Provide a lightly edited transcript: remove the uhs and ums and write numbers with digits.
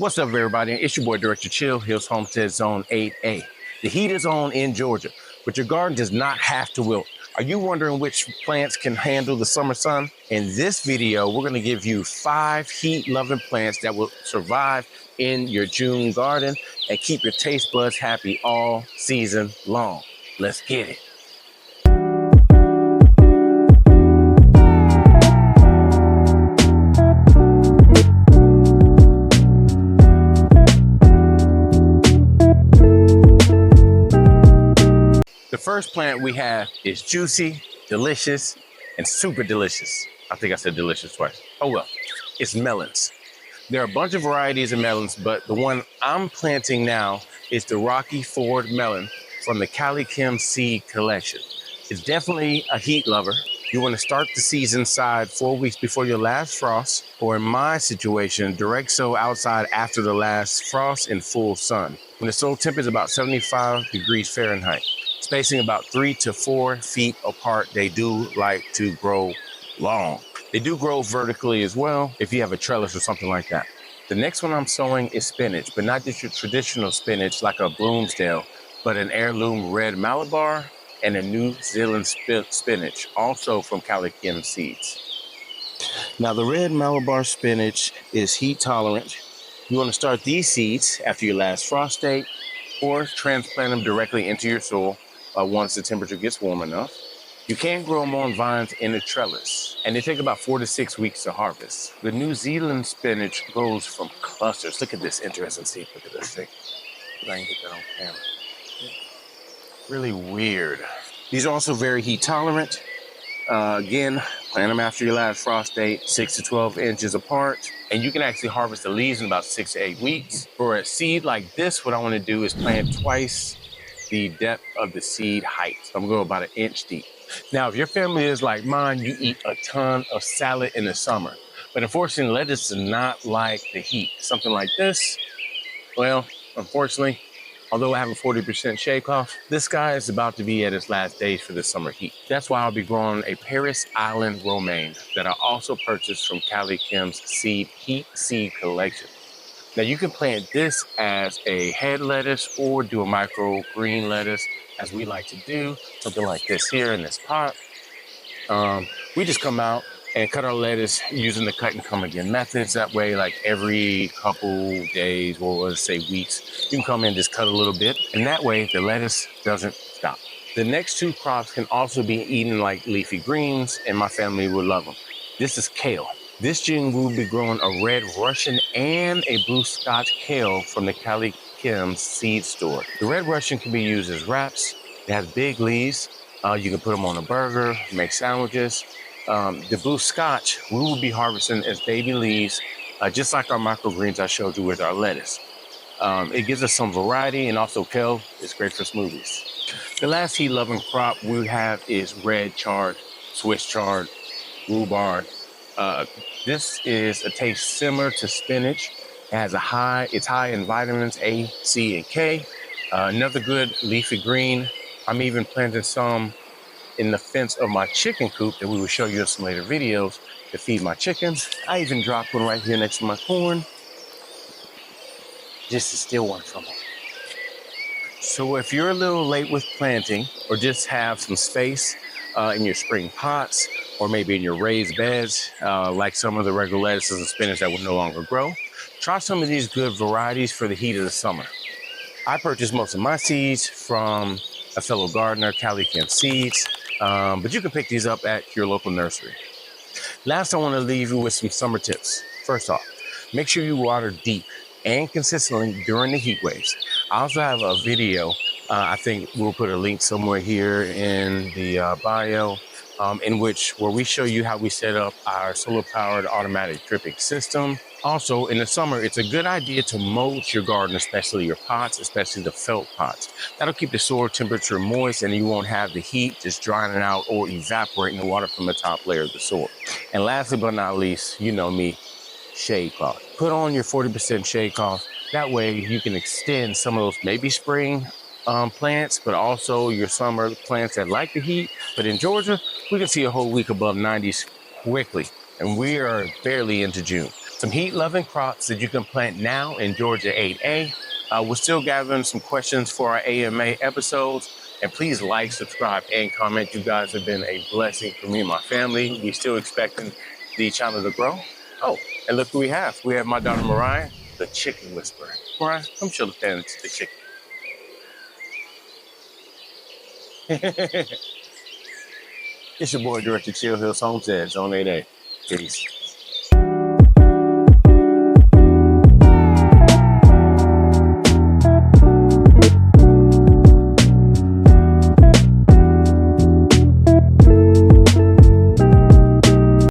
What's up, everybody? It's your boy, Director Chill, Hills Homestead Zone 8A. The heat is on in Georgia, but your garden does not have to wilt. Are you wondering which plants can handle the summer sun? In this video, we're going to give you 5 heat-loving plants that will survive in your June garden and keep your taste buds happy all season long. Let's get it. The first plant we have is juicy, delicious, and super delicious. I think I said delicious twice. Oh well, it's melons. There are a bunch of varieties of melons, but the one I'm planting now is the Rocky Ford melon from the Cali Kim seed collection. It's definitely a heat lover. You want to start the season inside 4 weeks before your last frost, or in my situation, direct sow outside after the last frost in full sun. When the soil temp is about 75 degrees Fahrenheit. Spacing about 3 to 4 feet apart. They do like to grow long. They do grow vertically as well if you have a trellis or something like that. The next one I'm sowing is spinach, but not just your traditional spinach like a Bloomsdale, but an heirloom red Malabar and a New Zealand spinach, also from Cali Kim seeds. Now the red Malabar spinach is heat tolerant. You want to start these seeds after your last frost date or transplant them directly into your soil once the temperature gets warm enough. You can grow them on vines in a trellis, and they take about 4 to 6 weeks to harvest. The New Zealand spinach grows from clusters. Look at this interesting seed. Look at this thing. I can get that on camera. Really weird. These are also very heat tolerant. Again, plant them after your last frost date, 6 to 12 inches apart, and you can actually harvest the leaves in about 6 to 8 weeks. For a seed like this, what I want to do is plant twice the depth of the seed height. So I'm going about 1 inch deep. Now, if your family is like mine, you eat a ton of salad in the summer. But unfortunately, lettuce does not like the heat. Something like this, well, unfortunately, although I have a 40% shake off, this guy is about to be at his last days for the summer heat. That's why I'll be growing a Paris Island romaine that I also purchased from Cali Kim's heat seed collection. Now you can plant this as a head lettuce or do a micro green lettuce, as we like to do, something like this here in this pot. We just come out and cut our lettuce using the cut and come again methods. That way, like every couple days, or let's say weeks, you can come in and just cut a little bit. And that way the lettuce doesn't stop. The next 2 crops can also be eaten like leafy greens, and my family would love them. This is kale. This June we'll be growing a red Russian and a blue Scotch kale from the Cali Kim seed store. The red Russian can be used as wraps. It has big leaves. You can put them on a burger, make sandwiches. The blue Scotch, we will be harvesting as baby leaves, just like our microgreens I showed you with our lettuce. It gives us some variety, and also kale is great for smoothies. The last heat-loving crop we have is red chard, Swiss chard, rhubarb. This is a taste similar to spinach. It's high in vitamins A, C, and K. Another good leafy green. I'm even planting some in the fence of my chicken coop that we will show you in some later videos to feed my chickens. I even dropped one right here next to my corn, just to steal one from them. So if you're a little late with planting, or just have some space in your spring pots, or maybe in your raised beds, like some of the regular lettuces and spinach that will no longer grow, try some of these good varieties for the heat of the summer. I purchased most of my seeds from a fellow gardener, Cali Kim Seeds, but you can pick these up at your local nursery. Last, I want to leave you with some summer tips. First off, make sure you water deep and consistently during the heat waves. I also have a video, I think we'll put a link somewhere here in the bio, where we show you how we set up our solar-powered automatic dripping system. Also, in the summer, it's a good idea to mulch your garden, especially your pots, especially the felt pots. That'll keep the soil temperature moist, and you won't have the heat just drying out or evaporating the water from the top layer of the soil. And lastly but not least, you know me, shade cloth. Put on your 40% shade cloth. That way you can extend some of those maybe spring plants, but also your summer plants that like the heat. But in Georgia, we can see a whole week above 90s quickly, and we are barely into June. some heat-loving crops that you can plant now in Georgia 8A. We're still gathering some questions for our AMA episodes. And please like, subscribe, and comment. You guys have been a blessing for me and my family. We're still expecting the channel to grow. Oh, and look who we have. We have my daughter, Mariah, the chicken whisperer. Mariah, come show the parents the chicken. It's your boy, Director Chill Hills Homestead, Zone 8A. Peace.